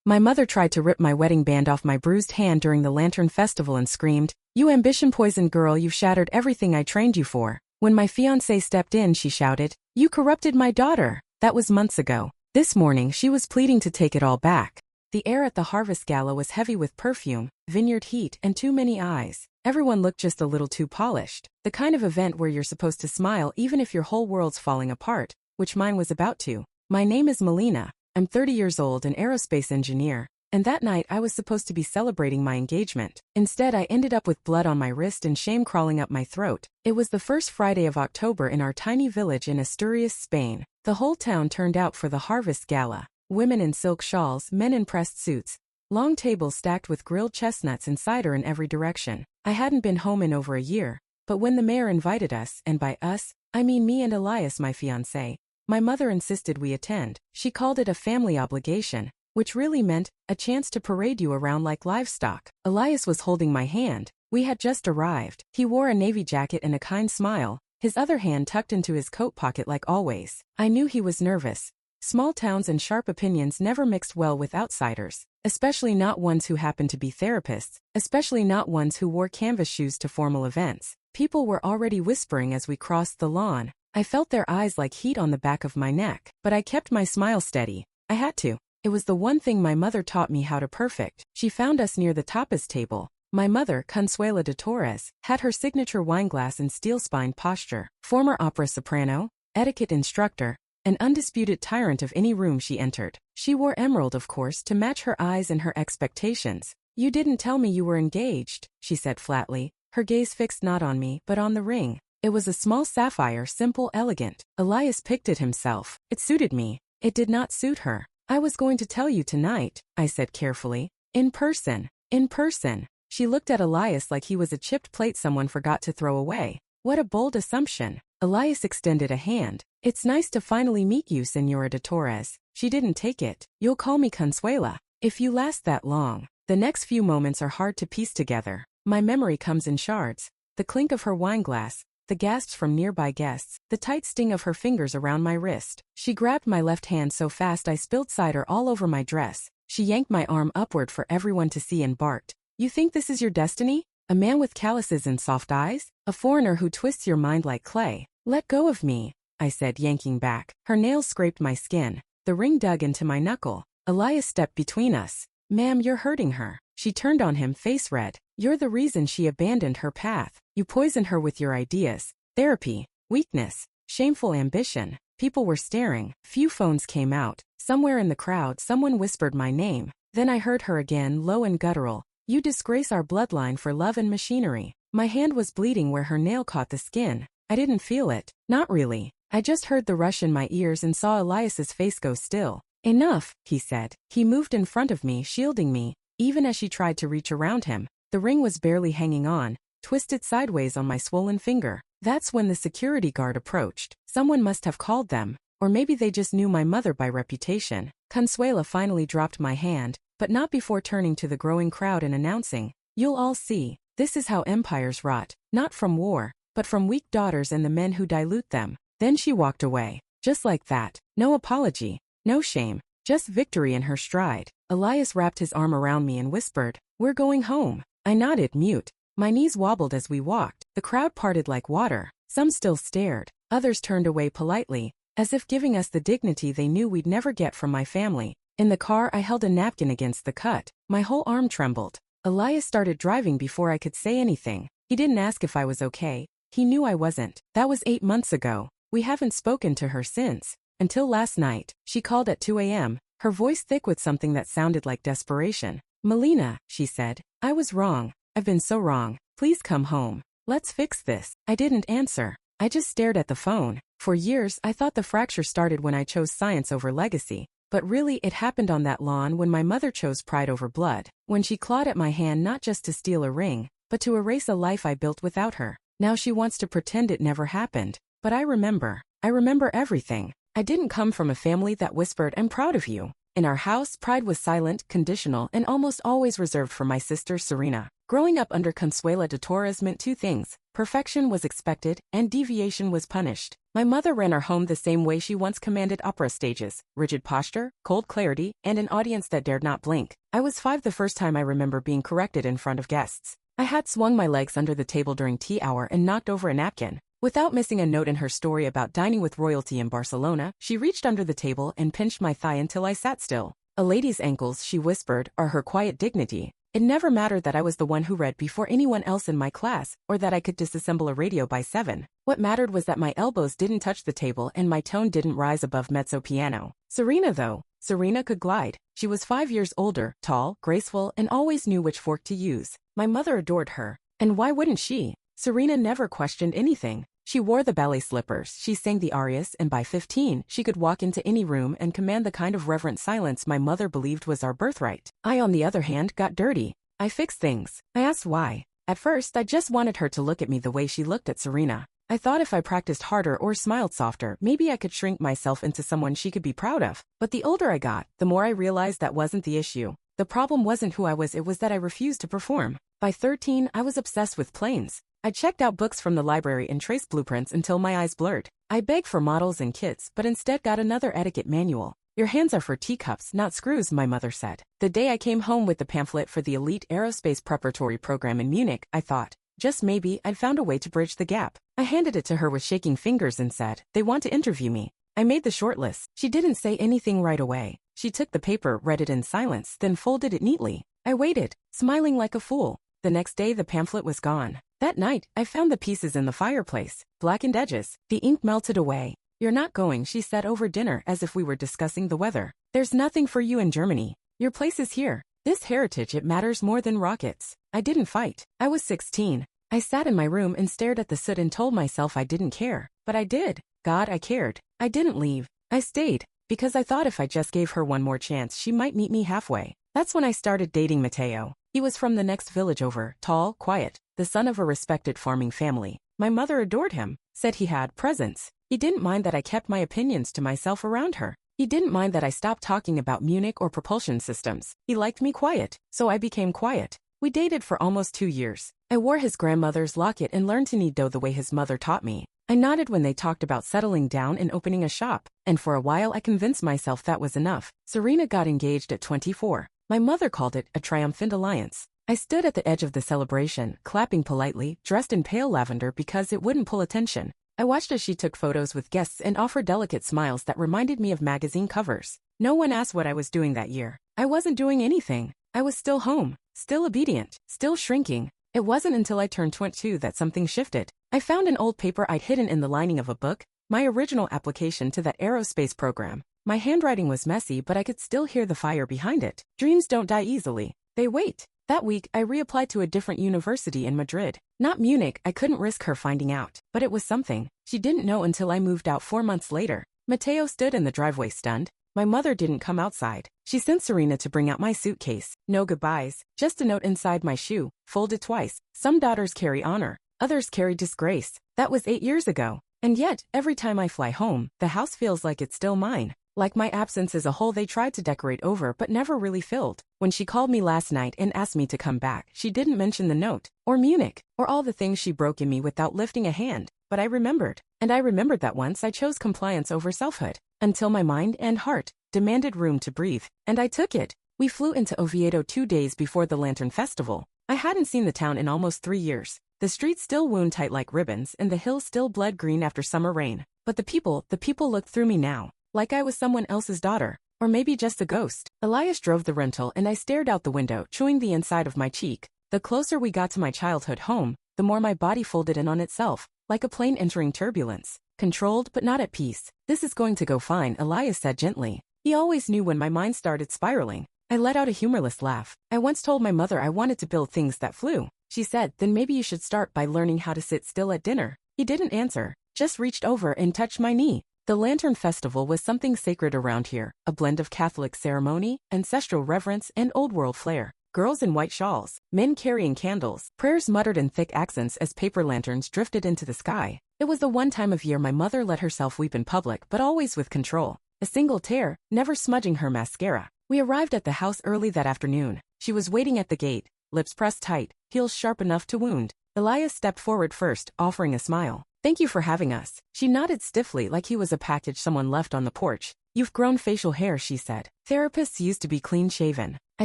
My mother tried to rip my wedding band off my bruised hand during the Lantern Festival and screamed, "You ambition-poisoned girl, you've shattered everything I trained you for." When my fiancé stepped in, she shouted, "You corrupted my daughter." That was months ago. This morning, she was pleading to take it all back. The air at the Harvest Gala was heavy with perfume, vineyard heat, and too many eyes. Everyone looked just a little too polished. The kind of event where you're supposed to smile even if your whole world's falling apart, which mine was about to. My name is Melina. I'm 30 years old, an aerospace engineer. And that night I was supposed to be celebrating my engagement. Instead, I ended up with blood on my wrist and shame crawling up my throat. It was the first Friday of October in our tiny village in Asturias, Spain. The whole town turned out for the Harvest Gala. Women in silk shawls, men in pressed suits. Long tables stacked with grilled chestnuts and cider in every direction. I hadn't been home in over a year, but when the mayor invited us, and by us, I mean me and Elias, my fiancé, my mother insisted we attend. She called it a family obligation, which really meant a chance to parade you around like livestock. Elias was holding my hand. We had just arrived. He wore a navy jacket and a kind smile, his other hand tucked into his coat pocket like always. I knew he was nervous. Small towns and sharp opinions never mixed well with outsiders, especially not ones who happened to be therapists, especially not ones who wore canvas shoes to formal events. People were already whispering as we crossed the lawn. I felt their eyes like heat on the back of my neck, but I kept my smile steady. I had to. It was the one thing my mother taught me how to perfect. She found us near the tapas table. My mother, Consuela de Torres, had her signature wineglass and steel-spined posture. Former opera soprano, etiquette instructor, an undisputed tyrant of any room she entered. She wore emerald, of course, to match her eyes and her expectations. "You didn't tell me you were engaged," she said flatly, her gaze fixed not on me but on the ring. It was a small sapphire, simple, elegant. Elias picked it himself. It suited me. It did not suit her. "I was going to tell you tonight," I said carefully. In person. In person." She looked at Elias like he was a chipped plate someone forgot to throw away. What a bold assumption. Elias extended a hand. "It's nice to finally meet you, Señora de Torres." She didn't take it. "You'll call me Consuela. If you last that long." The next few moments are hard to piece together. My memory comes in shards. The clink of her wineglass, the gasps from nearby guests, the tight sting of her fingers around my wrist. She grabbed my left hand so fast I spilled cider all over my dress. She yanked my arm upward for everyone to see and barked, "You think this is your destiny? A man with calluses and soft eyes? A foreigner who twists your mind like clay?" "Let go of me," I said, yanking back. Her nails scraped my skin. The ring dug into my knuckle. Elias stepped between us. "Ma'am, you're hurting her." She turned on him, face red. "You're the reason she abandoned her path. You poisoned her with your ideas. Therapy, weakness, shameful ambition." People were staring. Few phones came out. Somewhere in the crowd, someone whispered my name. Then I heard her again, low and guttural. "You disgrace our bloodline for love and machinery." My hand was bleeding where her nail caught the skin. I didn't feel it. Not really. I just heard the rush in my ears and saw Elias's face go still. "Enough," he said. He moved in front of me, shielding me, even as she tried to reach around him. The ring was barely hanging on, twisted sideways on my swollen finger. That's when the security guard approached. Someone must have called them, or maybe they just knew my mother by reputation. Consuela finally dropped my hand, but not before turning to the growing crowd and announcing, "You'll all see. This is how empires rot, not from war, but from weak daughters and the men who dilute them." Then she walked away. Just like that. No apology. No shame. Just victory in her stride. Elias wrapped his arm around me and whispered, "We're going home." I nodded, mute. My knees wobbled as we walked. The crowd parted like water. Some still stared. Others turned away politely, as if giving us the dignity they knew we'd never get from my family. In the car, I held a napkin against the cut. My whole arm trembled. Elias started driving before I could say anything. He didn't ask if I was okay. He knew I wasn't. That was 8 months ago. We haven't spoken to her since. Until last night. She called at 2 a.m., her voice thick with something that sounded like desperation. "Melina," she said, "I was wrong. I've been so wrong. Please come home. Let's fix this." I didn't answer. I just stared at the phone. For years, I thought the fracture started when I chose science over legacy. But really, it happened on that lawn when my mother chose pride over blood. When she clawed at my hand not just to steal a ring, but to erase a life I built without her. Now she wants to pretend it never happened. But I remember. I remember everything. I didn't come from a family that whispered, "I'm proud of you." In our house, pride was silent, conditional, and almost always reserved for my sister Serena. Growing up under Consuela de Torres meant two things: Perfection was expected, and deviation was punished. My mother ran our home the same way she once commanded opera stages: rigid posture, cold clarity, and an audience that dared not blink. I was 5 the first time I remember being corrected in front of guests. I had swung my legs under the table during tea hour and knocked over a napkin. Without missing a note in her story about dining with royalty in Barcelona, she reached under the table and pinched my thigh until I sat still. A lady's ankles, she whispered, are her quiet dignity. It never mattered that I was the one who read before anyone else in my class, or that I could disassemble a radio by 7. What mattered was that my elbows didn't touch the table and my tone didn't rise above mezzo piano. Serena could glide. She was 5 years older, tall, graceful, and always knew which fork to use. My mother adored her. And why wouldn't she? Serena never questioned anything. She wore the ballet slippers, she sang the arias, and by 15, she could walk into any room and command the kind of reverent silence my mother believed was our birthright. I, on the other hand, got dirty. I fixed things. I asked why. At first, I just wanted her to look at me the way she looked at Serena. I thought if I practiced harder or smiled softer, maybe I could shrink myself into someone she could be proud of. But the older I got, the more I realized that wasn't the issue. The problem wasn't who I was, it was that I refused to perform. By 13, I was obsessed with planes. I checked out books from the library and traced blueprints until my eyes blurred. I begged for models and kits, but instead got another etiquette manual. Your hands are for teacups, not screws, my mother said. The day I came home with the pamphlet for the elite aerospace preparatory program in Munich, I thought, just maybe, I'd found a way to bridge the gap. I handed it to her with shaking fingers and said, they want to interview me. I made the shortlist. She didn't say anything right away. She took the paper, read it in silence, then folded it neatly. I waited, smiling like a fool. The next day the pamphlet was gone. That night, I found the pieces in the fireplace, blackened edges. The ink melted away. You're not going, she said over dinner as if we were discussing the weather. There's nothing for you in Germany. Your place is here. This heritage, it matters more than rockets. I didn't fight. I was 16. I sat in my room and stared at the soot and told myself I didn't care. But I did. God, I cared. I didn't leave. I stayed. Because I thought if I just gave her one more chance, she might meet me halfway. That's when I started dating Matteo. He was from the next village over, tall, quiet, the son of a respected farming family. My mother adored him, said he had presence. He didn't mind that I kept my opinions to myself around her. He didn't mind that I stopped talking about Munich or propulsion systems. He liked me quiet, so I became quiet. We dated for almost 2 years. I wore his grandmother's locket and learned to knead dough the way his mother taught me. I nodded when they talked about settling down and opening a shop, and for a while I convinced myself that was enough. Serena got engaged at 24. My mother called it a triumphant alliance. I stood at the edge of the celebration, clapping politely, dressed in pale lavender because it wouldn't pull attention. I watched as she took photos with guests and offered delicate smiles that reminded me of magazine covers. No one asked what I was doing that year. I wasn't doing anything. I was still home, still obedient, still shrinking. It wasn't until I turned 22 that something shifted. I found an old paper I'd hidden in the lining of a book, my original application to that aerospace program. My handwriting was messy, but I could still hear the fire behind it. Dreams don't die easily. They wait. That week, I reapplied to a different university in Madrid. Not Munich, I couldn't risk her finding out. But it was something. She didn't know until I moved out 4 months later. Matteo stood in the driveway stunned. My mother didn't come outside. She sent Serena to bring out my suitcase. No goodbyes, just a note inside my shoe, folded twice. Some daughters carry honor, others carry disgrace. That was 8 years ago. And yet, every time I fly home, the house feels like it's still mine. Like my absence is a hole they tried to decorate over but never really filled. When she called me last night and asked me to come back, she didn't mention the note, or Munich, or all the things she broke in me without lifting a hand. But I remembered. And I remembered that once I chose compliance over selfhood, until my mind and heart demanded room to breathe. And I took it. We flew into Oviedo 2 days before the Lantern Festival. I hadn't seen the town in almost 3 years. The streets still wound tight like ribbons and the hills still bled green after summer rain. But the people looked through me now. Like I was someone else's daughter, or maybe just a ghost. Elias drove the rental and I stared out the window, chewing the inside of my cheek. The closer we got to my childhood home, the more my body folded in on itself, like a plane entering turbulence. Controlled but not at peace. This is going to go fine, Elias said gently. He always knew when my mind started spiraling. I let out a humorless laugh. I once told my mother I wanted to build things that flew. She said, then maybe you should start by learning how to sit still at dinner. He didn't answer, just reached over and touched my knee. The Lantern Festival was something sacred around here, a blend of Catholic ceremony, ancestral reverence, and old-world flair. Girls in white shawls, men carrying candles, prayers muttered in thick accents as paper lanterns drifted into the sky. It was the one time of year my mother let herself weep in public, but always with control. A single tear, never smudging her mascara. We arrived at the house early that afternoon. She was waiting at the gate, lips pressed tight, heels sharp enough to wound. Elias stepped forward first, offering a smile. Thank you for having us. She nodded stiffly like he was a package someone left on the porch. You've grown facial hair, she said. Therapists used to be clean-shaven. I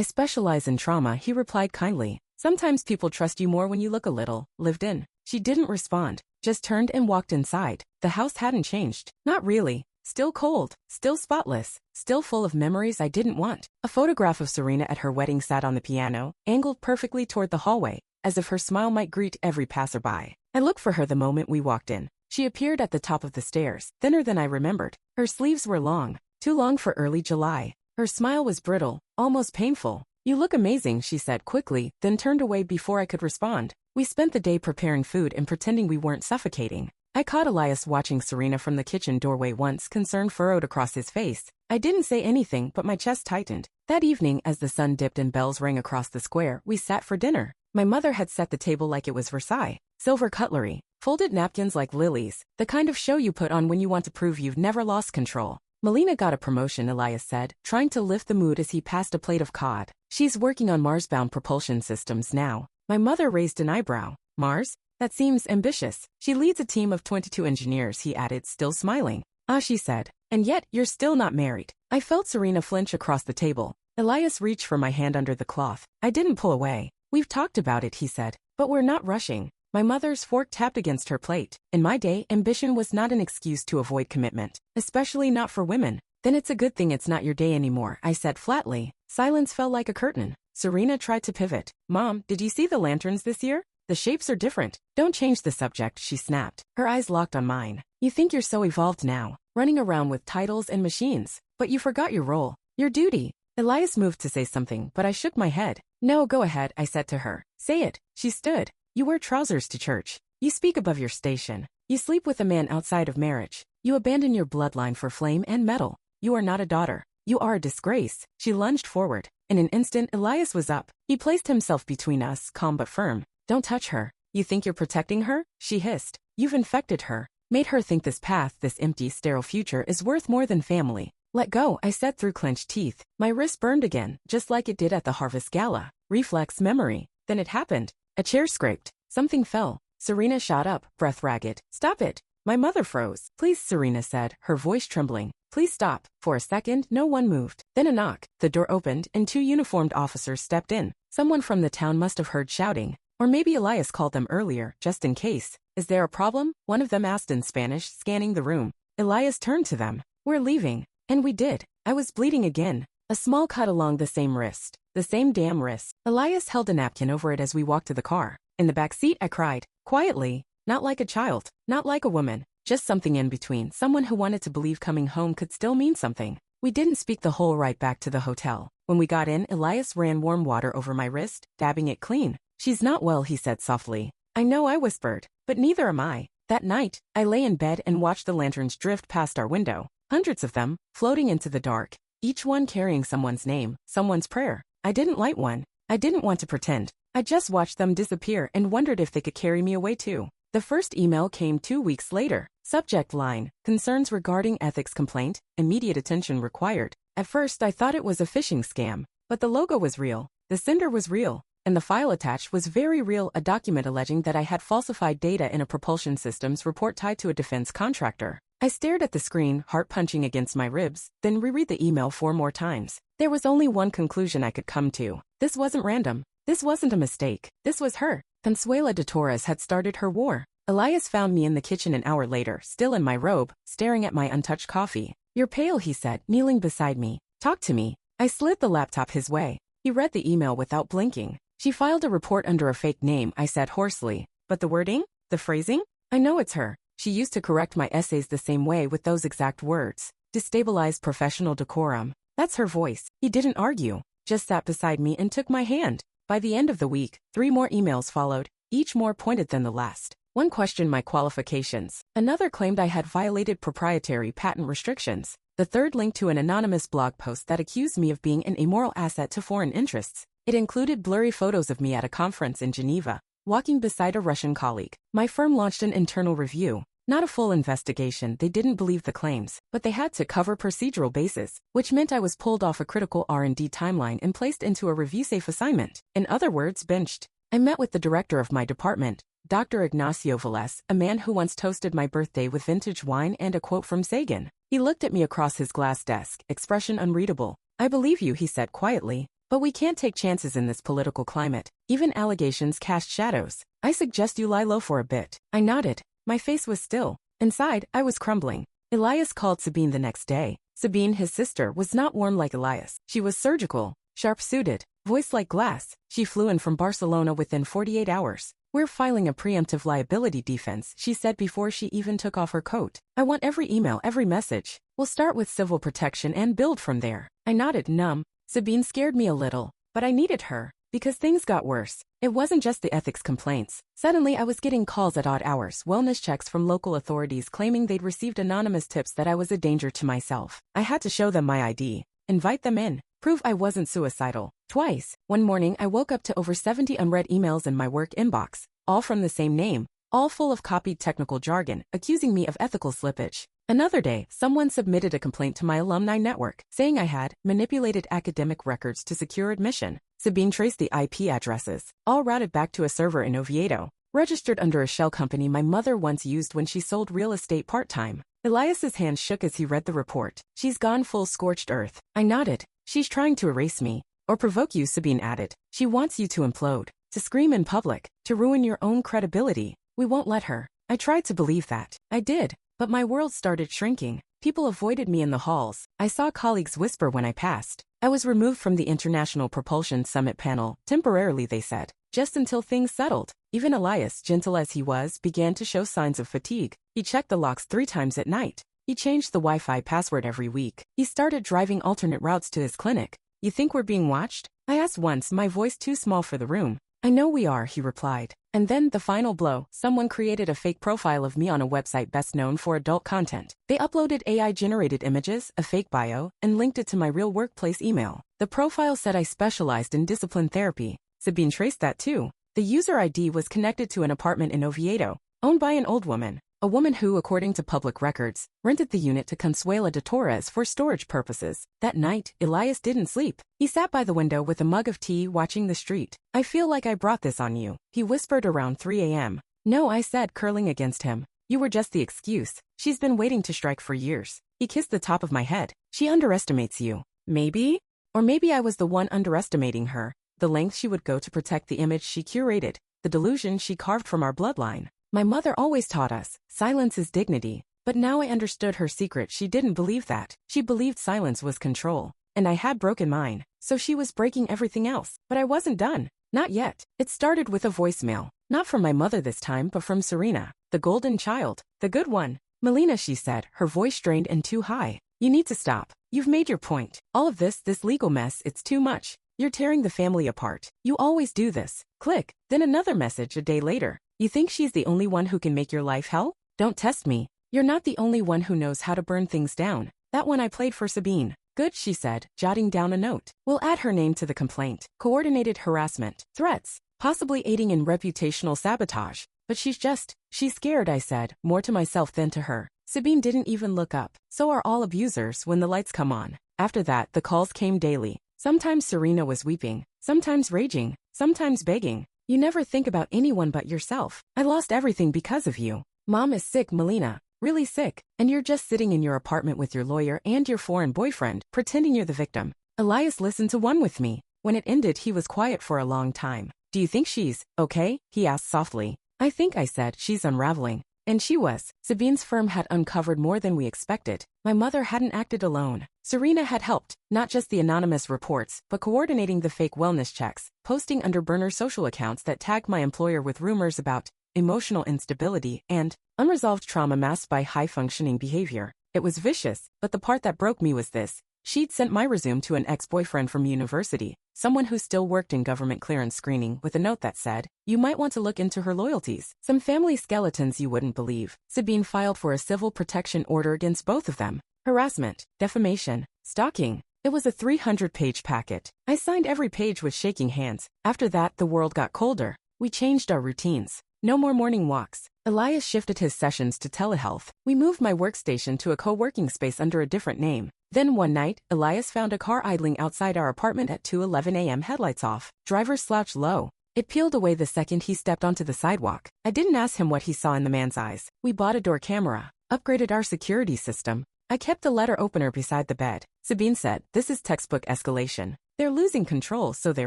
specialize in trauma, he replied kindly. Sometimes people trust you more when you look a little lived in. She didn't respond, just turned and walked inside. The house hadn't changed. Not really. Still cold, still spotless, still full of memories I didn't want. A photograph of Serena at her wedding sat on the piano, angled perfectly toward the hallway, as if her smile might greet every passerby. I looked for her the moment we walked in. She appeared at the top of the stairs, thinner than I remembered. Her sleeves were long, too long for early July. Her smile was brittle, almost painful. You look amazing, she said quickly, then turned away before I could respond. We spent the day preparing food and pretending we weren't suffocating. I caught Elias watching Serena from the kitchen doorway once, concern furrowed across his face. I didn't say anything, but my chest tightened. That evening, as the sun dipped and bells rang across the square, we sat for dinner. My mother had set the table like it was Versailles. Silver cutlery, folded napkins like lilies, the kind of show you put on when you want to prove you've never lost control. Melina got a promotion, Elias said, trying to lift the mood as he passed a plate of cod. She's working on Mars-bound propulsion systems now. My mother raised an eyebrow. Mars? That seems ambitious. She leads a team of 22 engineers, he added, still smiling. Ah, she said. And yet, you're still not married. I felt Serena flinch across the table. Elias reached for my hand under the cloth. I didn't pull away. We've talked about it, he said. But we're not rushing. My mother's fork tapped against her plate. In my day, ambition was not an excuse to avoid commitment, especially not for women. Then it's a good thing it's not your day anymore, I said flatly. Silence fell like a curtain. Serena tried to pivot. Mom, did you see the lanterns this year? The shapes are different. Don't change the subject, she snapped. Her eyes locked on mine. You think you're so evolved now, running around with titles and machines. But you forgot your role, your duty. Elias moved to say something, but I shook my head. No, go ahead, I said to her. Say it. She stood. You wear trousers to church. You speak above your station. You sleep with a man outside of marriage. You abandon your bloodline for flame and metal. You are not a daughter. You are a disgrace. She lunged forward. In an instant, Elias was up. He placed himself between us, calm but firm. Don't touch her. You think you're protecting her? She hissed. You've infected her. Made her think this path, this empty, sterile future, is worth more than family. Let go, I said through clenched teeth. My wrist burned again, just like it did at the Harvest Gala. Reflex memory. Then it happened. A chair scraped. Something fell. Serena shot up, breath ragged. Stop it. My mother froze. Please, Serena said, her voice trembling. Please stop. For a second, no one moved. Then a knock. The door opened, and 2 uniformed officers stepped in. Someone from the town must have heard shouting. Or maybe Elias called them earlier, just in case. Is there a problem? One of them asked in Spanish, scanning the room. Elias turned to them. We're leaving. And we did. I was bleeding again. A small cut along the same wrist. The same damn wrist. Elias held a napkin over it as we walked to the car. In the back seat, I cried. Quietly. Not like a child. Not like a woman. Just something in between. Someone who wanted to believe coming home could still mean something. We didn't speak the whole ride back to the hotel. When we got in, Elias ran warm water over my wrist, dabbing it clean. She's not well, he said softly. I know, I whispered. But neither am I. That night, I lay in bed and watched the lanterns drift past our window. Hundreds of them, floating into the dark. Each one carrying someone's name, someone's prayer. I didn't light one. I didn't want to pretend. I just watched them disappear and wondered if they could carry me away too. The first email came 2 weeks later. Subject line, concerns regarding ethics complaint, immediate attention required. At first I thought it was a phishing scam. But the logo was real. The sender was real. And the file attached was very real, a document alleging that I had falsified data in a propulsion systems report tied to a defense contractor. I stared at the screen, heart punching against my ribs, then reread the email 4 more times. There was only one conclusion I could come to. This wasn't random. This wasn't a mistake. This was her. Consuela de Torres had started her war. Elias found me in the kitchen an hour later, still in my robe, staring at my untouched coffee. You're pale, he said, kneeling beside me. Talk to me. I slid the laptop his way. He read the email without blinking. She filed a report under a fake name, I said hoarsely. But the wording? The phrasing? I know it's her. She used to correct my essays the same way with those exact words. Destabilized professional decorum. That's her voice. He didn't argue. Just sat beside me and took my hand. By the end of the week, 3 more emails followed, each more pointed than the last. One questioned my qualifications. Another claimed I had violated proprietary patent restrictions. The third linked to an anonymous blog post that accused me of being an immoral asset to foreign interests. It included blurry photos of me at a conference in Geneva, walking beside a Russian colleague. My firm launched an internal review. Not a full investigation, they didn't believe the claims, but they had to cover procedural bases, which meant I was pulled off a critical R&D timeline and placed into a review-safe assignment. In other words, benched. I met with the director of my department, Dr. Ignacio Velez, a man who once toasted my birthday with vintage wine and a quote from Sagan. He looked at me across his glass desk, expression unreadable. I believe you, he said quietly. But we can't take chances in this political climate. Even allegations cast shadows. I suggest you lie low for a bit. I nodded. My face was still. Inside, I was crumbling. Elias called Sabine the next day. Sabine, his sister, was not warm like Elias. She was surgical, sharp-suited, voice like glass. She flew in from Barcelona within 48 hours. We're filing a preemptive liability defense, she said before she even took off her coat. I want every email, every message. We'll start with civil protection and build from there. I nodded, numb. Sabine scared me a little, but I needed her, because things got worse. It wasn't just the ethics complaints. Suddenly I was getting calls at odd hours, wellness checks from local authorities claiming they'd received anonymous tips that I was a danger to myself. I had to show them my ID, invite them in, prove I wasn't suicidal. Twice. One morning I woke up to over 70 unread emails in my work inbox, all from the same name, all full of copied technical jargon, accusing me of ethical slippage. Another day, someone submitted a complaint to my alumni network, saying I had manipulated academic records to secure admission. Sabine traced the IP addresses, all routed back to a server in Oviedo, registered under a shell company my mother once used when she sold real estate part-time. Elias's hand shook as he read the report. She's gone full scorched earth. I nodded. She's trying to erase me. Or provoke you, Sabine added. She wants you to implode, to scream in public, to ruin your own credibility. We won't let her. I tried to believe that. I did. But my world started shrinking. People avoided me in the halls. I saw colleagues whisper when I passed. I was removed from the International Propulsion Summit panel, temporarily they said, just until things settled. Even Elias, gentle as he was, began to show signs of fatigue. He checked the locks 3 times at night. He changed the Wi-Fi password every week. He started driving alternate routes to his clinic. You think we're being watched? I asked once, my voice too small for the room. I know we are, he replied. And then, the final blow, someone created a fake profile of me on a website best known for adult content. They uploaded AI-generated images, a fake bio, and linked it to my real workplace email. The profile said I specialized in discipline therapy. Sabine traced that too. The user ID was connected to an apartment in Oviedo, owned by an old woman. A woman who, according to public records, rented the unit to Consuela de Torres for storage purposes. That night, Elias didn't sleep. He sat by the window with a mug of tea watching the street. I feel like I brought this on you, he whispered around 3 a.m. No, I said, curling against him. You were just the excuse. She's been waiting to strike for years. He kissed the top of my head. She underestimates you. Maybe? Or maybe I was the one underestimating her. The length she would go to protect the image she curated, the delusion she carved from our bloodline. My mother always taught us, silence is dignity. But now I understood her secret. She didn't believe that. She believed silence was control. And I had broken mine. So she was breaking everything else. But I wasn't done. Not yet. It started with a voicemail. Not from my mother this time, but from Serena. The golden child. The good one. Melina, she said, her voice strained and too high. You need to stop. You've made your point. All of this legal mess, it's too much. You're tearing the family apart. You always do this. Click. Then another message a day later. You think she's the only one who can make your life hell? Don't test me. You're not the only one who knows how to burn things down. That one I played for Sabine. Good, she said, jotting down a note. We'll add her name to the complaint. Coordinated harassment. Threats. Possibly aiding in reputational sabotage. But she's scared, I said, more to myself than to her. Sabine didn't even look up. So are all abusers when the lights come on. After that, the calls came daily. Sometimes Serena was weeping. Sometimes raging. Sometimes begging. You never think about anyone but yourself. I lost everything because of you. Mom is sick, Melina. Really sick. And you're just sitting in your apartment with your lawyer and your foreign boyfriend, pretending you're the victim. Elias listened to one with me. When it ended, he was quiet for a long time. Do you think she's okay? He asked softly. I think, I said, she's unraveling. And she was. Sabine's firm had uncovered more than we expected. My mother hadn't acted alone. Serena had helped, not just the anonymous reports, but coordinating the fake wellness checks, posting under burner social accounts that tagged my employer with rumors about emotional instability and unresolved trauma masked by high-functioning behavior. It was vicious, but the part that broke me was this. She'd sent my resume to an ex-boyfriend from university, someone who still worked in government clearance screening, with a note that said, you might want to look into her loyalties. Some family skeletons you wouldn't believe. Sabine filed for a civil protection order against both of them. Harassment, defamation, stalking. It was a 300-page packet. I signed every page with shaking hands. After that, the world got colder. We changed our routines. No more morning walks. Elias shifted his sessions to telehealth. We moved my workstation to a co-working space under a different name. Then one night, Elias found a car idling outside our apartment at 2:11 a.m. headlights off. Driver slouched low. It peeled away the second he stepped onto the sidewalk. I didn't ask him what he saw in the man's eyes. We bought a door camera, upgraded our security system. I kept the letter opener beside the bed. Sabine said, "This is textbook escalation. They're losing control, so they're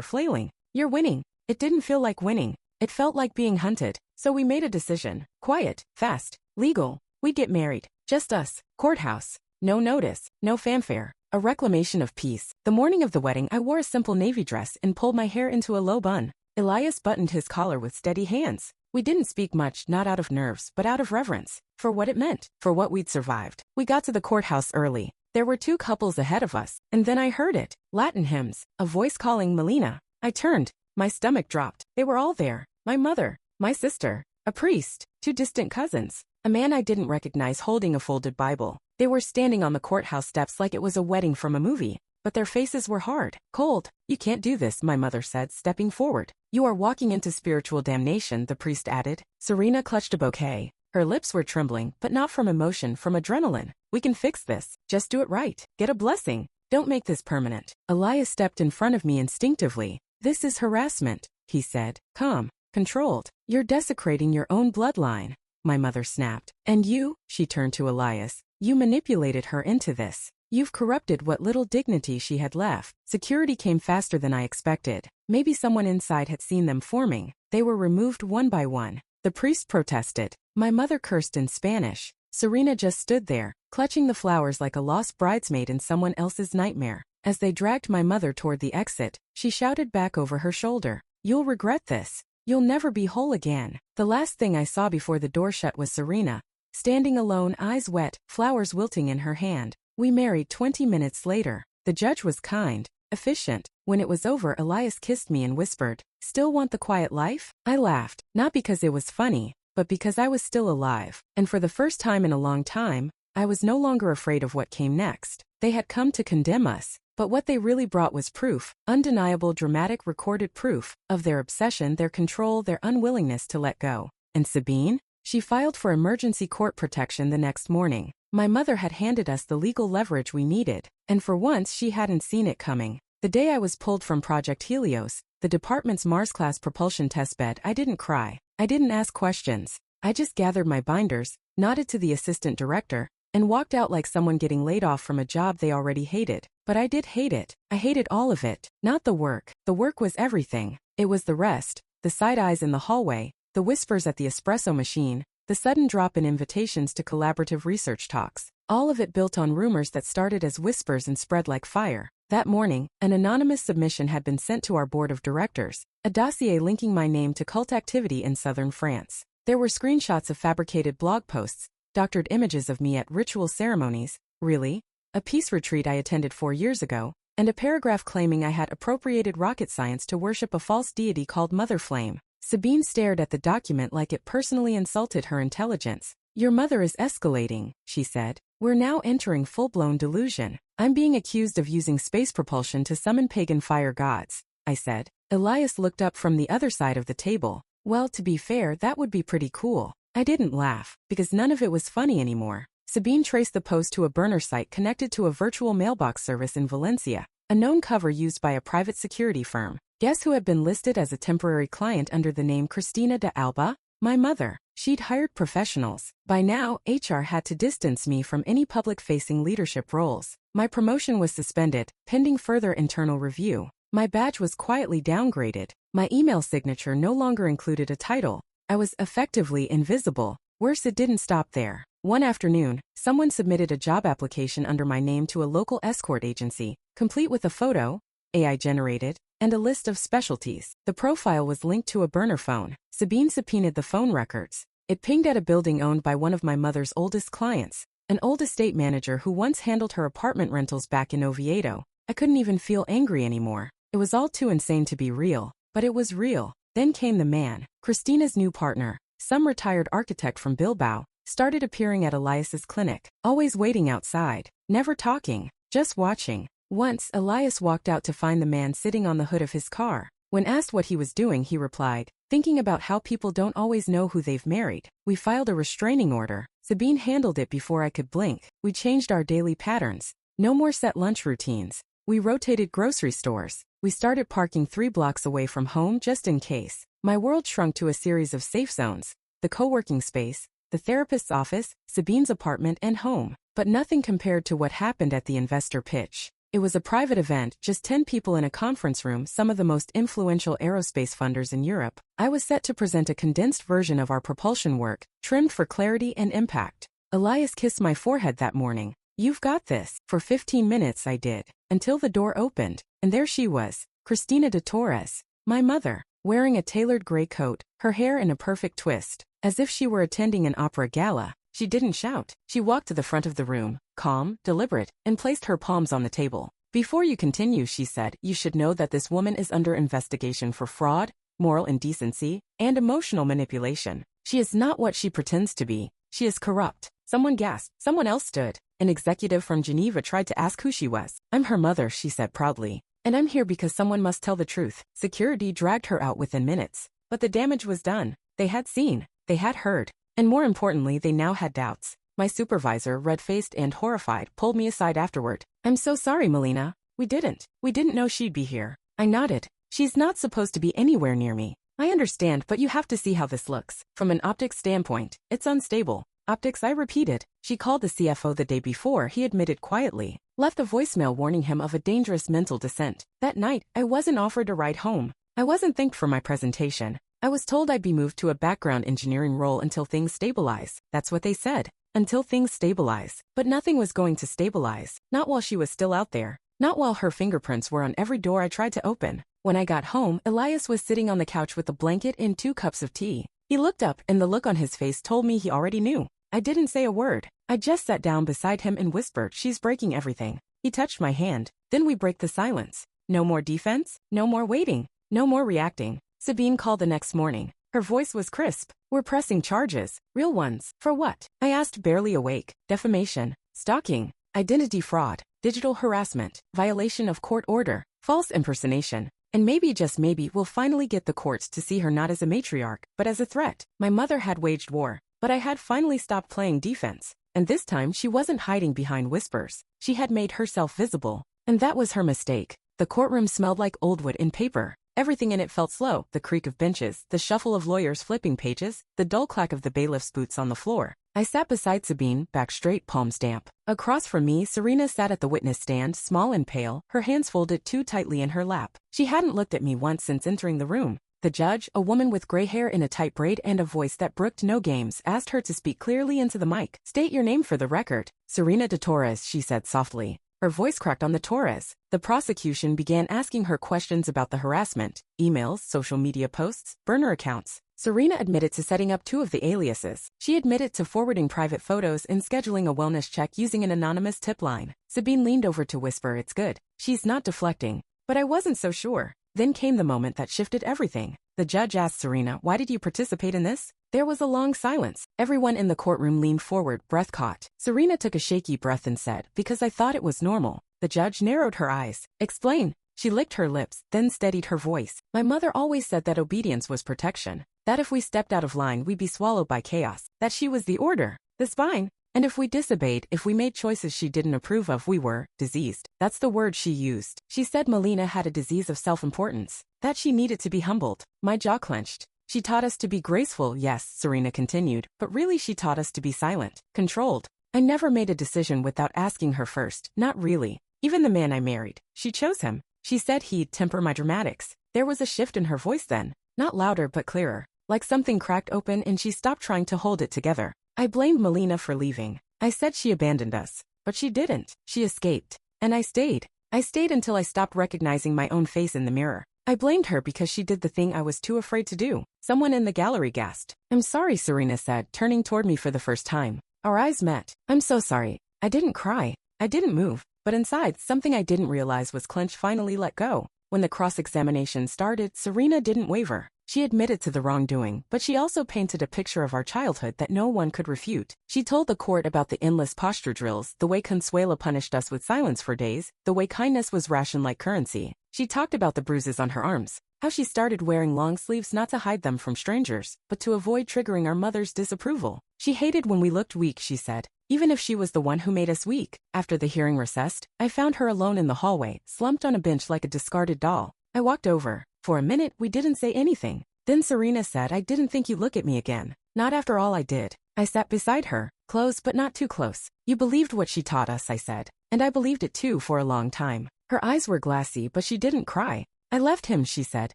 flailing. You're winning." It didn't feel like winning. It felt like being hunted. So we made a decision. Quiet, fast, legal. We'd get married. Just us. Courthouse. No notice, no fanfare. A reclamation of peace. The morning of the wedding, I wore a simple navy dress and pulled my hair into a low bun. Elias buttoned his collar with steady hands. We didn't speak much, not out of nerves, but out of reverence. For what it meant, for what we'd survived. We got to the courthouse early. There were 2 couples ahead of us, and then I heard it. Latin hymns, a voice calling Melina. I turned. My stomach dropped. They were all there. My mother, my sister, a priest, 2 distant cousins, a man I didn't recognize holding a folded Bible. They were standing on the courthouse steps like it was a wedding from a movie, but their faces were hard, cold. "You can't do this," my mother said, stepping forward. "You are walking into spiritual damnation," the priest added. Serena clutched a bouquet. Her lips were trembling, but not from emotion, from adrenaline. "We can fix this. Just do it right. Get a blessing. Don't make this permanent." Elias stepped in front of me instinctively. "This is harassment," he said, calm, controlled. "You're desecrating your own bloodline," my mother snapped. "And you," she turned to Elias, "you manipulated her into this. You've corrupted what little dignity she had left." Security came faster than I expected. Maybe someone inside had seen them forming. They were removed one by one. The priest protested. My mother cursed in Spanish. Serena just stood there, clutching the flowers like a lost bridesmaid in someone else's nightmare. As they dragged my mother toward the exit, she shouted back over her shoulder, "You'll regret this. You'll never be whole again." The last thing I saw before the door shut was Serena, standing alone, eyes wet, flowers wilting in her hand. We married 20 minutes later. The judge was kind, efficient. When it was over, Elias kissed me and whispered, "Still want the quiet life?" I laughed, not because it was funny, but because I was still alive. And for the first time in a long time, I was no longer afraid of what came next. They had come to condemn us, but what they really brought was proof, undeniable, dramatic, recorded proof, of their obsession, their control, their unwillingness to let go. And Sabine? She filed for emergency court protection the next morning. My mother had handed us the legal leverage we needed, and for once she hadn't seen it coming. The day I was pulled from Project Helios, the department's Mars-class propulsion testbed, I didn't cry. I didn't ask questions. I just gathered my binders, nodded to the assistant director, and walked out like someone getting laid off from a job they already hated. But I did hate it. I hated all of it. Not the work. The work was everything. It was the rest, the side eyes in the hallway, the whispers at the espresso machine, the sudden drop in invitations to collaborative research talks. All of it built on rumors that started as whispers and spread like fire. That morning, an anonymous submission had been sent to our board of directors, a dossier linking my name to cult activity in southern France. There were screenshots of fabricated blog posts, doctored images of me at ritual ceremonies, really, a peace retreat I attended 4 years ago, and a paragraph claiming I had appropriated rocket science to worship a false deity called Mother Flame. Sabine stared at the document like it personally insulted her intelligence. "Your mother is escalating," she said. "We're now entering full-blown delusion. I'm being accused of using space propulsion to summon pagan fire gods," I said. Elias looked up from the other side of the table. "Well, to be fair, that would be pretty cool." I didn't laugh, because none of it was funny anymore. Sabine traced the post to a burner site connected to a virtual mailbox service in Valencia, a known cover used by a private security firm. Guess who had been listed as a temporary client under the name Cristina de Alba? My mother. She'd hired professionals. By now, HR had to distance me from any public-facing leadership roles. My promotion was suspended, pending further internal review. My badge was quietly downgraded. My email signature no longer included a title. I was effectively invisible. Worse, it didn't stop there. One afternoon, someone submitted a job application under my name to a local escort agency, complete with a photo, AI-generated, and a list of specialties. The profile was linked to a burner phone. Sabine subpoenaed the phone records. It pinged at a building owned by one of my mother's oldest clients, an old estate manager who once handled her apartment rentals back in Oviedo. I couldn't even feel angry anymore. It was all too insane to be real, but it was real. Then came the man. Christina's new partner, some retired architect from Bilbao, started appearing at Elias's clinic, always waiting outside, never talking, just watching. Once, Elias walked out to find the man sitting on the hood of his car. When asked what he was doing, he replied, "Thinking about how people don't always know who they've married." We filed a restraining order. Sabine handled it before I could blink. We changed our daily patterns. No more set lunch routines. We rotated grocery stores. We started parking 3 blocks away from home just in case. My world shrunk to a series of safe zones: the co-working space, the therapist's office, Sabine's apartment, and home. But nothing compared to what happened at the investor pitch. It was a private event, just 10 people in a conference room, some of the most influential aerospace funders in Europe. I was set to present a condensed version of our propulsion work, trimmed for clarity and impact. Elias kissed my forehead that morning. "You've got this." For 15 minutes I did, until the door opened, and there she was, Cristina de Torres, my mother, wearing a tailored gray coat, her hair in a perfect twist, as if she were attending an opera gala. She didn't shout. She walked to the front of the room, calm, deliberate, and placed her palms on the table. "Before you continue," she said, "you should know that this woman is under investigation for fraud, moral indecency, and emotional manipulation. She is not what she pretends to be. She is corrupt." Someone gasped. Someone else stood. An executive from Geneva tried to ask who she was. "I'm her mother," she said proudly. "And I'm here because someone must tell the truth." Security dragged her out within minutes. But the damage was done. They had seen. They had heard. And more importantly, they now had doubts. My supervisor, red-faced and horrified, pulled me aside afterward. "I'm so sorry, Melina. We didn't know she'd be here." I nodded. "She's not supposed to be anywhere near me." "I understand, but you have to see how this looks. From an optics standpoint, it's unstable." "Optics," I repeated. "She called the CFO the day before," he admitted quietly. "Left a voicemail warning him of a dangerous mental descent. That night, I wasn't offered a ride home. I wasn't thanked for my presentation. I was told I'd be moved to a background engineering role until things stabilize." That's what they said. Until things stabilize. But nothing was going to stabilize. Not while she was still out there. Not while her fingerprints were on every door I tried to open. When I got home, Elias was sitting on the couch with a blanket and 2 cups of tea. He looked up, and the look on his face told me he already knew. I didn't say a word. I just sat down beside him and whispered, "She's breaking everything." He touched my hand. Then we break the silence. No more defense. No more waiting. No more reacting. Sabine called the next morning. Her voice was crisp. "We're pressing charges. Real ones." "For what?" I asked, barely awake. "Defamation. Stalking. Identity fraud. Digital harassment. Violation of court order. False impersonation. And maybe, just maybe, we'll finally get the courts to see her not as a matriarch, but as a threat." My mother had waged war. But I had finally stopped playing defense. And this time she wasn't hiding behind whispers. She had made herself visible. And that was her mistake. The courtroom smelled like old wood and paper. Everything in it felt slow: the creak of benches, the shuffle of lawyers flipping pages, the dull clack of the bailiff's boots on the floor. I sat beside Sabine, back straight, palms damp. Across from me, Serena sat at the witness stand, small and pale, her hands folded too tightly in her lap. She hadn't looked at me once since entering the room. The judge, a woman with gray hair in a tight braid and a voice that brooked no games, asked her to speak clearly into the mic. "State your name for the record." "Serena de Torres," she said softly. Her voice cracked on the Torres. The prosecution began asking her questions about the harassment: emails, social media posts, burner accounts. Serena admitted to setting up 2 of the aliases. She admitted to forwarding private photos and scheduling a wellness check using an anonymous tip line. Sabine leaned over to whisper, "It's good. She's not deflecting." But I wasn't so sure. Then came the moment that shifted everything. The judge asked Serena, "Why did you participate in this?" There was a long silence. Everyone in the courtroom leaned forward, breath caught. Serena took a shaky breath and said, "Because I thought it was normal." The judge narrowed her eyes. "Explain." She licked her lips, then steadied her voice. "My mother always said that obedience was protection. That if we stepped out of line, we'd be swallowed by chaos. That she was the order, the spine. And if we disobeyed, if we made choices she didn't approve of, we were diseased." That's the word she used. She said Melina had a disease of self-importance. That she needed to be humbled. My jaw clenched. "She taught us to be graceful," yes, Serena continued, "but really she taught us to be silent, controlled. I never made a decision without asking her first, not really. Even the man I married. She chose him. She said he'd temper my dramatics." There was a shift in her voice then. Not louder but clearer. Like something cracked open and she stopped trying to hold it together. "I blamed Melina for leaving. I said she abandoned us. But she didn't. She escaped. And I stayed. I stayed until I stopped recognizing my own face in the mirror. I blamed her because she did the thing I was too afraid to do." Someone in the gallery gasped. "I'm sorry," Serena said, turning toward me for the first time. Our eyes met. "I'm so sorry. I didn't cry. I didn't move. But inside, something I didn't realize was clenched finally let go. When the cross-examination started, Serena didn't waver. She admitted to the wrongdoing, but she also painted a picture of our childhood that no one could refute. She told the court about the endless posture drills, the way Consuela punished us with silence for days, the way kindness was rationed like currency. She talked about the bruises on her arms, how she started wearing long sleeves not to hide them from strangers, but to avoid triggering our mother's disapproval. She hated when we looked weak, she said, even if she was the one who made us weak. After the hearing recessed, I found her alone in the hallway, slumped on a bench like a discarded doll. I walked over. For a minute, we didn't say anything. Then Serena said, I didn't think you'd look at me again. Not after all I did. I sat beside her, close but not too close. You believed what she taught us, I said. And I believed it too for a long time. Her eyes were glassy, but she didn't cry. I left him, she said.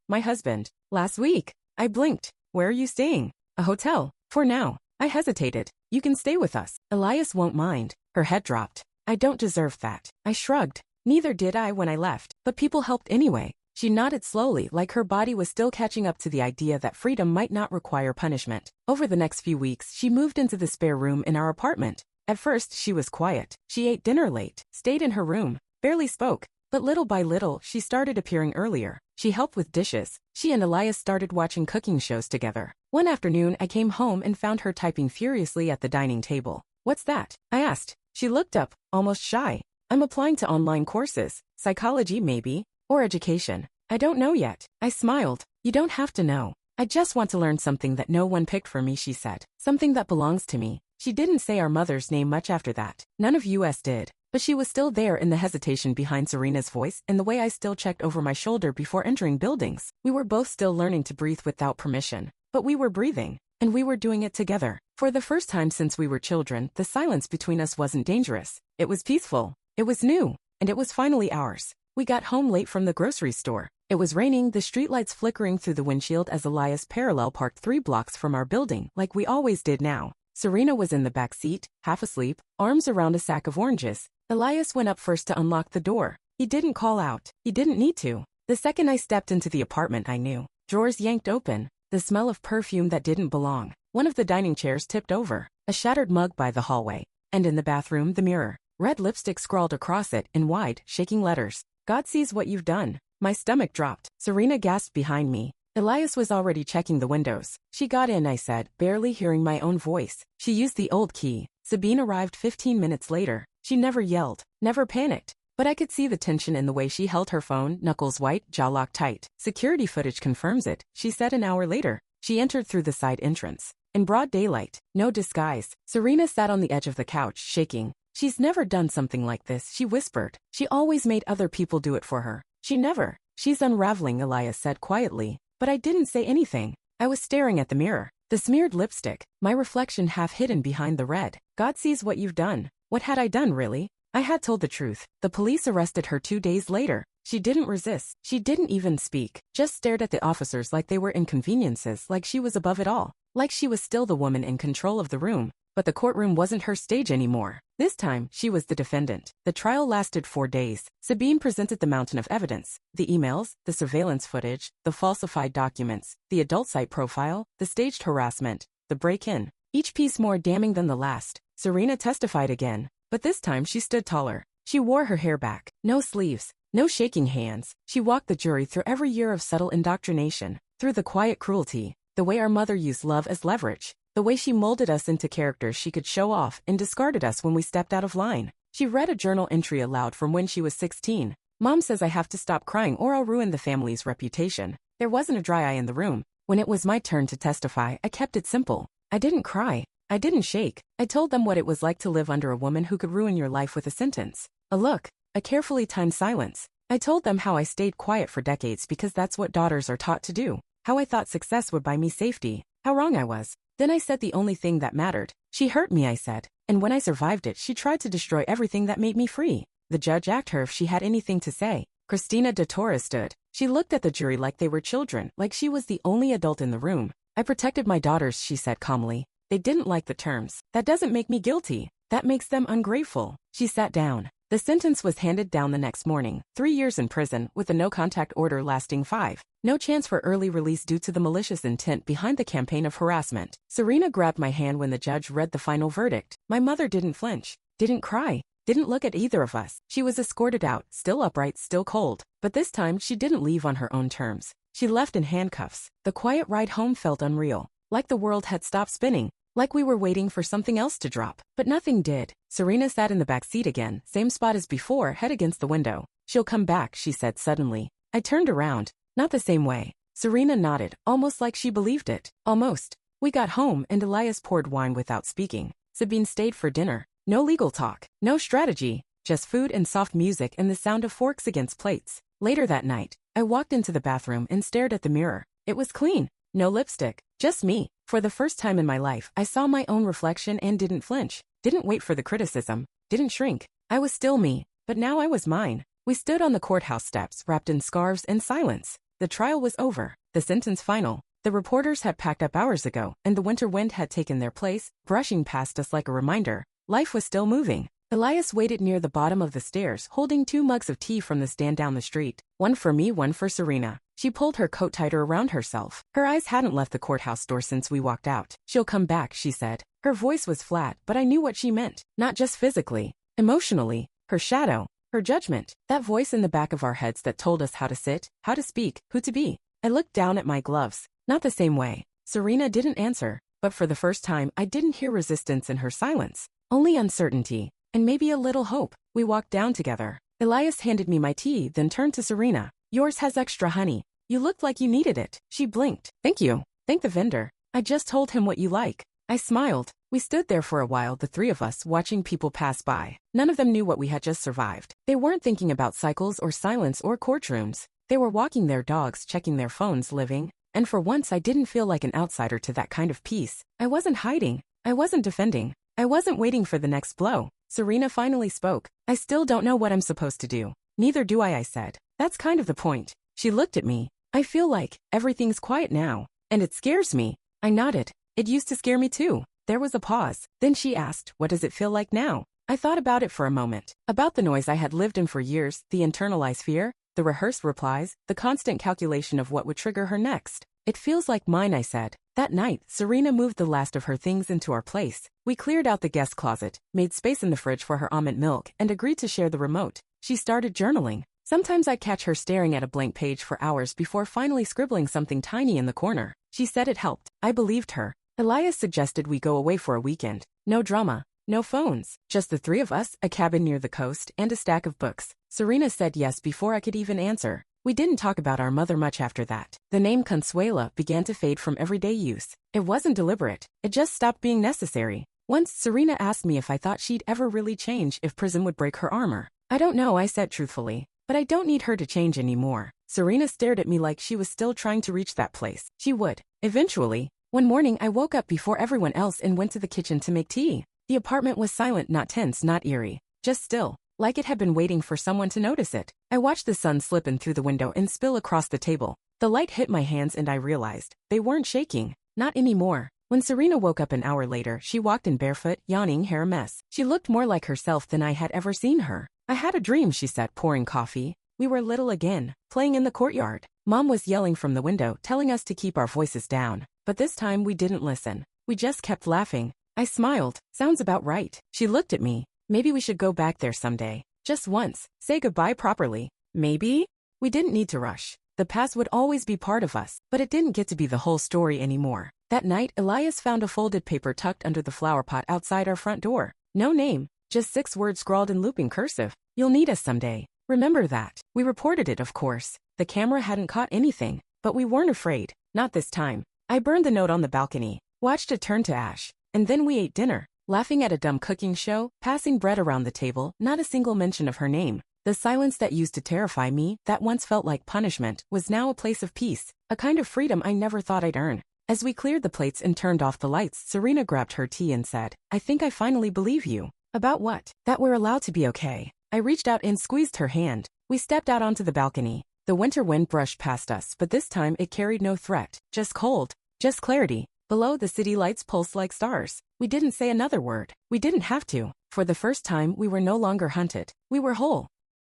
My husband. Last week. I blinked. Where are you staying? A hotel. For now. I hesitated. You can stay with us. Elias won't mind. Her head dropped. I don't deserve that. I shrugged. Neither did I when I left, but people helped anyway. She nodded slowly, like her body was still catching up to the idea that freedom might not require punishment. Over the next few weeks, she moved into the spare room in our apartment. At first, she was quiet. She ate dinner late, stayed in her room, barely spoke. But little by little, she started appearing earlier. She helped with dishes. She and Elias started watching cooking shows together. One afternoon, I came home and found her typing furiously at the dining table. What's that? I asked. She looked up, almost shy. I'm applying to online courses. Psychology, maybe. Or education. I don't know yet. I smiled. You don't have to know. I just want to learn something that no one picked for me, she said. Something that belongs to me. She didn't say our mother's name much after that. None of us did. But she was still there in the hesitation behind Serena's voice and the way I still checked over my shoulder before entering buildings. We were both still learning to breathe without permission. But we were breathing. And we were doing it together. For the first time since we were children, the silence between us wasn't dangerous. It was peaceful. It was new. And it was finally ours. We got home late from the grocery store. It was raining, the streetlights flickering through the windshield as Elias parallel parked 3 blocks from our building, like we always did now. Serena was in the back seat, half asleep, arms around a sack of oranges. Elias went up first to unlock the door. He didn't call out. He didn't need to. The second I stepped into the apartment, I knew. Drawers yanked open. The smell of perfume that didn't belong. One of the dining chairs tipped over. A shattered mug by the hallway. And in the bathroom, the mirror. Red lipstick scrawled across it in wide, shaking letters. God sees what you've done. My stomach dropped. Serena gasped behind me. Elias was already checking the windows. She got in, I said, barely hearing my own voice. She used the old key. Sabine arrived 15 minutes later. She never yelled, never panicked. But I could see the tension in the way she held her phone, knuckles white, jaw locked tight. Security footage confirms it, she said an hour later. She entered through the side entrance. In broad daylight, no disguise. Serena sat on the edge of the couch, shaking. She's never done something like this, she whispered. She always made other people do it for her. She never. She's unraveling, Elias said quietly. But I didn't say anything. I was staring at the mirror. The smeared lipstick, my reflection half hidden behind the red. God sees what you've done. What had I done, really? I had told the truth. The police arrested her 2 days later. She didn't resist. She didn't even speak. Just stared at the officers like they were inconveniences, like she was above it all. Like she was still the woman in control of the room. But the courtroom wasn't her stage anymore. This time, she was the defendant. The trial lasted 4 days. Sabine presented the mountain of evidence. The emails, the surveillance footage, the falsified documents, the adult site profile, the staged harassment, the break-in. Each piece more damning than the last. Serena testified again. But this time she stood taller. She wore her hair back. No sleeves. No shaking hands. She walked the jury through every year of subtle indoctrination. Through the quiet cruelty. The way our mother used love as leverage. The way she molded us into characters she could show off and discarded us when we stepped out of line. She read a journal entry aloud from when she was 16. Mom says I have to stop crying or I'll ruin the family's reputation. There wasn't a dry eye in the room. When it was my turn to testify, I kept it simple. I didn't cry. I didn't shake. I told them what it was like to live under a woman who could ruin your life with a sentence. A look. A carefully timed silence. I told them how I stayed quiet for decades because that's what daughters are taught to do. How I thought success would buy me safety. How wrong I was. Then I said the only thing that mattered. She hurt me, I said. And when I survived it, she tried to destroy everything that made me free. The judge asked her if she had anything to say. Cristina de Torres stood. She looked at the jury like they were children, like she was the only adult in the room. I protected my daughters, she said calmly. They didn't like the terms. That doesn't make me guilty. That makes them ungrateful. She sat down. The sentence was handed down the next morning. 3 years in prison, with a no-contact order lasting 5. No chance for early release due to the malicious intent behind the campaign of harassment. Serena grabbed my hand when the judge read the final verdict. My mother didn't flinch. Didn't cry. Didn't look at either of us. She was escorted out, still upright, still cold. But this time, she didn't leave on her own terms. She left in handcuffs. The quiet ride home felt unreal. Like the world had stopped spinning. Like we were waiting for something else to drop. But nothing did. Serena sat in the back seat again, same spot as before, head against the window. She'll come back, she said suddenly. I turned around. Not the same way. Serena nodded, almost like she believed it. Almost. We got home and Elias poured wine without speaking. Sabine stayed for dinner. No legal talk. No strategy. Just food and soft music and the sound of forks against plates. Later that night, I walked into the bathroom and stared at the mirror. It was clean. No lipstick. Just me. For the first time in my life, I saw my own reflection and didn't flinch. Didn't wait for the criticism. Didn't shrink. I was still me. But now I was mine. We stood on the courthouse steps, wrapped in scarves and silence. The trial was over. The sentence final. The reporters had packed up hours ago, and the winter wind had taken their place, brushing past us like a reminder. Life was still moving. Elias waited near the bottom of the stairs, holding 2 mugs of tea from the stand down the street. One for me, one for Serena. She pulled her coat tighter around herself. Her eyes hadn't left the courthouse door since we walked out. She'll come back, she said. Her voice was flat, but I knew what she meant. Not just physically. Emotionally. Her shadow. Her judgment. That voice in the back of our heads that told us how to sit, how to speak, who to be. I looked down at my gloves. Not the same way. Serena didn't answer. But for the first time, I didn't hear resistance in her silence. Only uncertainty. And maybe a little hope. We walked down together. Elias handed me my tea, then turned to Serena. Yours has extra honey. You looked like you needed it. She blinked. Thank you. Thank the vendor. I just told him what you like. I smiled. We stood there for a while, the 3 of us, watching people pass by. None of them knew what we had just survived. They weren't thinking about cycles or silence or courtrooms. They were walking their dogs, checking their phones, living. And for once I didn't feel like an outsider to that kind of peace. I wasn't hiding. I wasn't defending. I wasn't waiting for the next blow. Serena finally spoke. I still don't know what I'm supposed to do. Neither do I said. That's kind of the point. She looked at me. I feel like everything's quiet now. And it scares me. I nodded. It used to scare me too. There was a pause. Then she asked, what does it feel like now? I thought about it for a moment. About the noise I had lived in for years, the internalized fear, the rehearsed replies, the constant calculation of what would trigger her next. It feels like mine, I said. That night, Serena moved the last of her things into our place. We cleared out the guest closet, made space in the fridge for her almond milk, and agreed to share the remote. She started journaling. Sometimes I'd catch her staring at a blank page for hours before finally scribbling something tiny in the corner. She said it helped. I believed her. Elias suggested we go away for a weekend. No drama. No phones. Just the 3 of us, a cabin near the coast, and a stack of books. Serena said yes before I could even answer. We didn't talk about our mother much after that. The name Consuela began to fade from everyday use. It wasn't deliberate. It just stopped being necessary. Once, Serena asked me if I thought she'd ever really change if prison would break her armor. I don't know, I said truthfully. But I don't need her to change anymore. Serena stared at me like she was still trying to reach that place. She would. Eventually. One morning, I woke up before everyone else and went to the kitchen to make tea. The apartment was silent, not tense, not eerie. Just still. Like it had been waiting for someone to notice it. I watched the sun slip in through the window and spill across the table. The light hit my hands and I realized they weren't shaking. Not anymore. When Serena woke up an hour later, she walked in barefoot, yawning, hair a mess. She looked more like herself than I had ever seen her. I had a dream, she said, pouring coffee. We were little again, playing in the courtyard. Mom was yelling from the window, telling us to keep our voices down. But this time we didn't listen. We just kept laughing. I smiled. Sounds about right. She looked at me. Maybe we should go back there someday. Just once. Say goodbye properly. Maybe? We didn't need to rush. The past would always be part of us, but it didn't get to be the whole story anymore. That night, Elias found a folded paper tucked under the flower pot outside our front door. No name. Just 6 words scrawled in looping cursive. You'll need us someday. Remember that. We reported it, of course. The camera hadn't caught anything, but we weren't afraid. Not this time. I burned the note on the balcony, watched it turn to ash, and then we ate dinner, laughing at a dumb cooking show, passing bread around the table, not a single mention of her name. The silence that used to terrify me, that once felt like punishment, was now a place of peace, a kind of freedom I never thought I'd earn. As we cleared the plates and turned off the lights, Serena grabbed her tea and said, I think I finally believe you. About what? That we're allowed to be okay. I reached out and squeezed her hand. We stepped out onto the balcony. The winter wind brushed past us, but this time it carried no threat, just cold, just clarity. Below, the city lights pulsed like stars. We didn't say another word. We didn't have to. For the first time, we were no longer hunted. We were whole.